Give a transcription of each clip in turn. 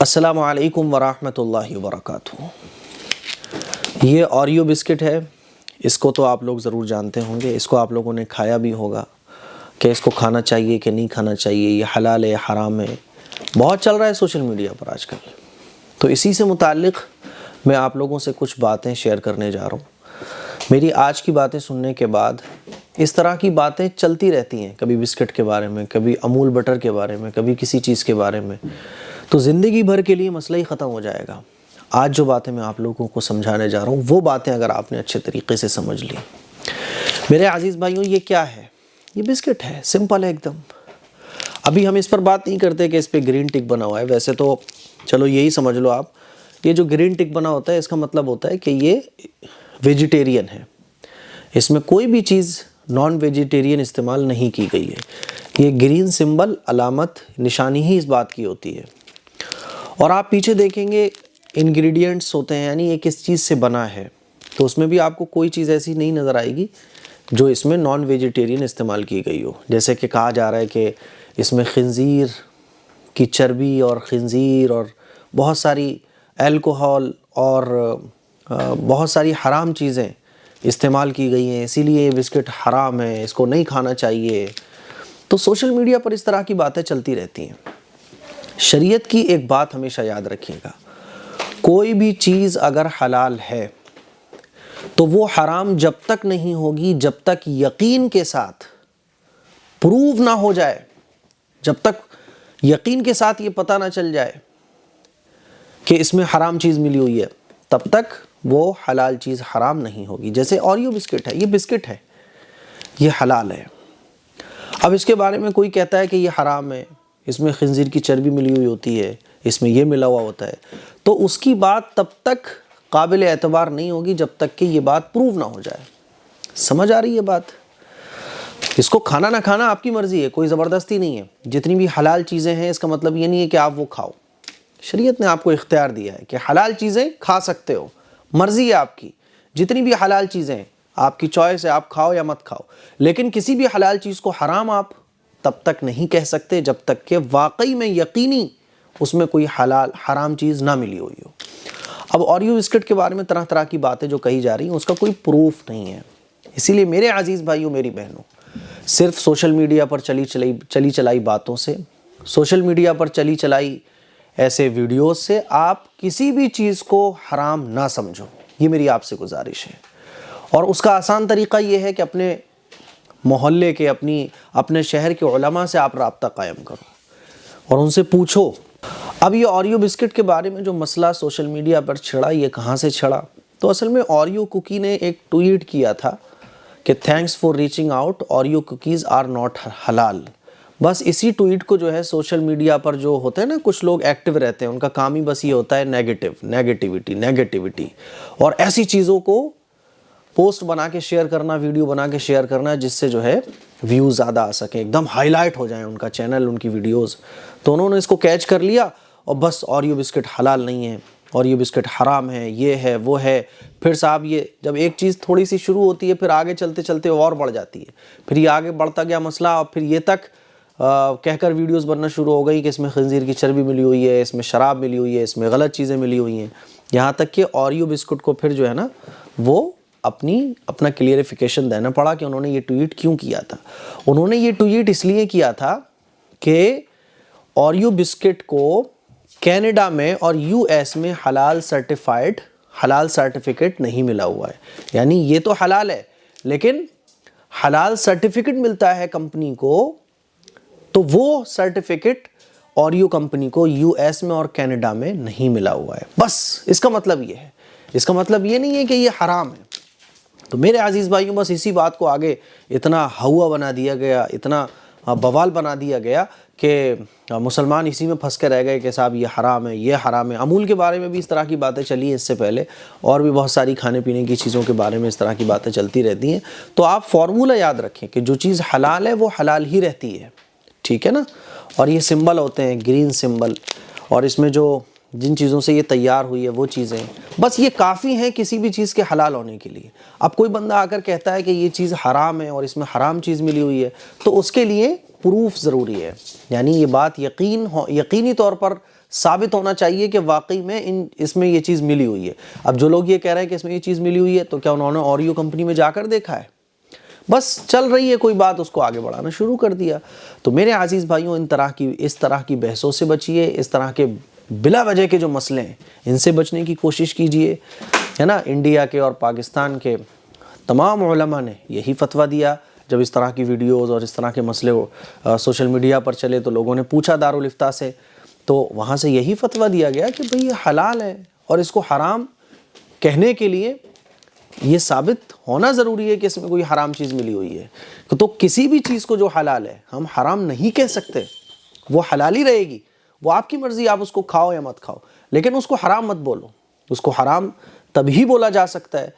अस्सलामु अलैकुम वरहमतुल्लाहि वबरकातुहू। ये ओरियो बिस्किट है। इसको तो आप लोग ज़रूर जानते होंगे, इसको आप लोगों ने खाया भी होगा कि इसको खाना चाहिए कि नहीं खाना चाहिए, ये हलाल है हराम है, बहुत चल रहा है सोशल मीडिया पर आजकल। तो इसी से मुताल्लिक़ मैं आप लोगों से कुछ बातें शेयर करने जा रहा हूँ। मेरी आज की बातें सुनने के बाद इस तरह की बातें चलती रहती हैं, कभी बिस्किट के बारे में, कभी अमूल बटर के बारे में, कभी किसी चीज़ के बारे में, तो ज़िंदगी भर के लिए मसला ही ख़त्म हो जाएगा। आज जो बातें मैं आप लोगों को समझाने जा रहा हूँ वो बातें अगर आपने अच्छे तरीके से समझ ली। मेरे अज़ीज़ भाइयों, ये क्या है? ये बिस्किट है, सिंपल है एकदम। अभी हम इस पर बात नहीं करते कि इस पर ग्रीन टिक बना हुआ है। वैसे तो चलो यही समझ लो आप, ये जो ग्रीन टिक बना होता है इसका मतलब होता है कि ये वेजिटेरियन है, इसमें कोई भी चीज़ नॉन वेजिटेरियन इस्तेमाल नहीं की गई है। ये ग्रीन सिंबल अलामत निशानी ही इस बात की होती है। और आप पीछे देखेंगे इंग्रेडिएंट्स होते हैं, यानी ये किस चीज़ से बना है, तो उसमें भी आपको कोई चीज़ ऐसी नहीं नज़र आएगी जो इसमें नॉन वेजिटेरियन इस्तेमाल की गई हो। जैसे कि कहा जा रहा है कि इसमें खिंजीर की चर्बी और खिंजीर और बहुत सारी अल्कोहल और बहुत सारी हराम चीज़ें इस्तेमाल की गई हैं, इसीलिए ये बिस्किट हराम है, इसको नहीं खाना चाहिए। तो सोशल मीडिया पर इस तरह की बातें चलती रहती हैं। शरीयत की एक बात हमेशा याद रखिएगा, कोई भी चीज़ अगर हलाल है तो वो हराम जब तक नहीं होगी जब तक यकीन के साथ प्रूव ना हो जाए, जब तक यकीन के साथ ये पता ना चल जाए कि इसमें हराम चीज़ मिली हुई है, तब तक वो हलाल चीज़ हराम नहीं होगी। जैसे ओरियो बिस्किट है, ये बिस्किट है, ये हलाल है। अब इसके बारे में कोई कहता है कि ये हराम है, इसमें खिंजीर की चर्बी मिली हुई होती है, इसमें ये मिला हुआ होता है, तो उसकी बात तब तक काबिल एतबार नहीं होगी जब तक कि ये बात प्रूव ना हो जाए। समझ आ रही है बात? इसको खाना ना खाना आपकी मर्ज़ी है, कोई ज़बरदस्ती नहीं है। जितनी भी हलाल चीज़ें हैं इसका मतलब ये नहीं है कि आप वो खाओ। शरीयत ने आपको इख्तियार दिया है कि हलाल चीज़ें खा सकते हो, मर्ज़ी है आपकी। जितनी भी हलाल चीज़ें आपकी चॉइस है, आप खाओ या मत खाओ। लेकिन किसी भी हलाल चीज़ को हराम आप तब तक नहीं कह सकते जब तक कि वाकई में यकीनी उसमें कोई हलाल हराम चीज़ ना मिली हुई हो। अब ओरियो बिस्किट के बारे में तरह तरह की बातें जो कही जा रही हैं उसका कोई प्रूफ नहीं है। इसीलिए मेरे अजीज़ भाइयों, मेरी बहनों, सिर्फ सोशल मीडिया पर चली चलाई बातों से, सोशल मीडिया पर चली चलाई ऐसे वीडियोस से आप किसी भी चीज़ को हराम ना समझो, ये मेरी आपसे गुजारिश है। और उसका आसान तरीक़ा ये है कि अपने मोहल्ले के, अपने शहर के उलमा से आप राब्ता कायम करो और उनसे पूछो। अब ये ओरियो बिस्किट के बारे में जो मसला सोशल मीडिया पर छिड़ा, ये कहाँ से छिड़ा? तो असल में ओरियो कुकी ने एक ट्वीट किया था कि thanks for reaching out, Oreo cookies are not halal. बस इसी ट्वीट को जो है सोशल मीडिया पर जो होते हैं ना, कुछ लोग एक्टिव रहते हैं, उनका काम ही बस ये होता है नेगेटिविटी और ऐसी चीज़ों को पोस्ट बना के शेयर करना, वीडियो बना के शेयर करना, जिससे जो है व्यूज़ ज़्यादा आ सकें, एकदम हाईलाइट हो जाए उनका चैनल, उनकी वीडियोज़। तो उन्होंने इसको कैच कर लिया और बस ओरियो बिस्किट हलाल नहीं है, ओरियो बिस्किट हराम है, ये है वो है। फिर साहब ये जब एक चीज़ थोड़ी सी शुरू होती है फिर आगे चलते चलते और बढ़ जाती है, फिर ये आगे बढ़ता गया मसला और फिर ये तक कहकर वीडियोस बनना शुरू हो गई कि इसमें खंजीर की चर्बी मिली हुई है, इसमें शराब मिली हुई है, इसमें गलत चीज़ें मिली हुई हैं। यहाँ तक कि ओरियो बिस्कुट को फिर जो है ना वो अपना क्लियरिफिकेशन देना पड़ा कि उन्होंने ये ट्वीट क्यों किया था। उन्होंने ये ट्वीट इसलिए किया था कि ओरियो बिस्किट को कनाडा में और यूएस में हलाल सर्टिफिकेट नहीं मिला हुआ है। यानी ये तो हलाल है लेकिन हलाल सर्टिफिकेट मिलता है कंपनी को, तो वो सर्टिफिकेट ओरियो कंपनी को यूएस में और कनाडा में नहीं मिला हुआ है। बस इसका मतलब ये है, इसका मतलब ये नहीं है कि ये हराम है। तो मेरे अजीज़ भाइयों, बस इसी बात को आगे इतना हवा बना दिया गया, इतना बवाल बना दिया गया कि मुसलमान इसी में फंस के रह गए कि साहब ये हराम है, ये हराम है। अमूल के बारे में भी इस तरह की बातें चली हैं इससे पहले, और भी बहुत सारी खाने पीने की चीज़ों के बारे में इस तरह की बातें चलती रहती हैं। तो आप फार्मूला याद रखें कि जो चीज़ हलाल है वो हलाल ही रहती है, ठीक है ना। और ये सिंबल होते हैं ग्रीन सिंबल, और इसमें जिन चीज़ों से ये तैयार हुई है वो चीज़ें, बस ये काफ़ी हैं किसी भी चीज़ के हलाल होने के लिए। अब कोई बंदा आकर कहता है कि ये चीज़ हराम है और इसमें हराम चीज़ मिली हुई है, तो उसके लिए प्रूफ ज़रूरी है, यानी ये बात यकीनी तौर पर साबित होना चाहिए कि वाकई में इसमें ये चीज़ मिली हुई है। अब जो लोग ये कह रहे हैं कि इसमें ये चीज़ मिली हुई है, तो क्या उन्होंने ऑरियो कंपनी में जाकर देखा है? बस चल रही है कोई बात, उसको आगे बढ़ाना शुरू कर दिया। तो मेरे अजीज़ भाइयों, इस तरह की बहसों से बचिए, इस तरह के बिला वजह के जो मसले हैं इनसे बचने की कोशिश कीजिए, है ना। इंडिया के और पाकिस्तान के तमाम उलमा ने यही फतवा दिया। जब इस तरह की वीडियोज़ और इस तरह के मसले सोशल मीडिया पर चले तो लोगों ने पूछा दारुल इफ्ता से, तो वहाँ से यही फतवा दिया गया कि भाई ये हलाल है और इसको हराम कहने के लिए ये साबित होना ज़रूरी है कि इसमें कोई हराम चीज़ मिली हुई है। तो किसी भी चीज़ को जो हलाल है हम हराम नहीं कह सकते, वो हलाल ही रहेगी। वो आपकी मर्ज़ी, आप उसको खाओ या मत खाओ, लेकिन उसको हराम मत बोलो। उसको हराम तभी बोला जा सकता है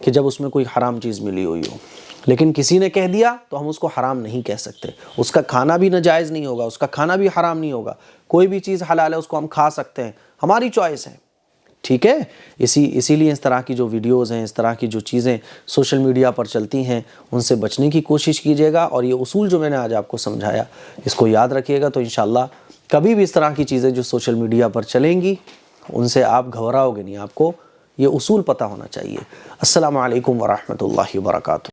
कि जब उसमें कोई हराम चीज़ मिली हुई हो, लेकिन किसी ने कह दिया तो हम उसको हराम नहीं कह सकते। उसका खाना भी नाजायज़ नहीं होगा, उसका खाना भी हराम नहीं होगा। कोई भी चीज़ हलाल है, उसको हम खा सकते हैं, हमारी चॉइस है, ठीक है। इसीलिए इस तरह की जो वीडियोज़ हैं, इस तरह की जो चीज़ें सोशल मीडिया पर चलती हैं, उनसे बचने की कोशिश कीजिएगा। और ये उसूल जो मैंने आज आपको समझाया, इसको याद रखिएगा, तो इंशाअल्लाह कभी भी इस तरह की चीज़ें जो सोशल मीडिया पर चलेंगी उनसे आप घबराओगे नहीं। आपको ये उसूल पता होना चाहिए। अस्सलामु अलैकुम वरहमतुल्लाहि वबरकातुहू।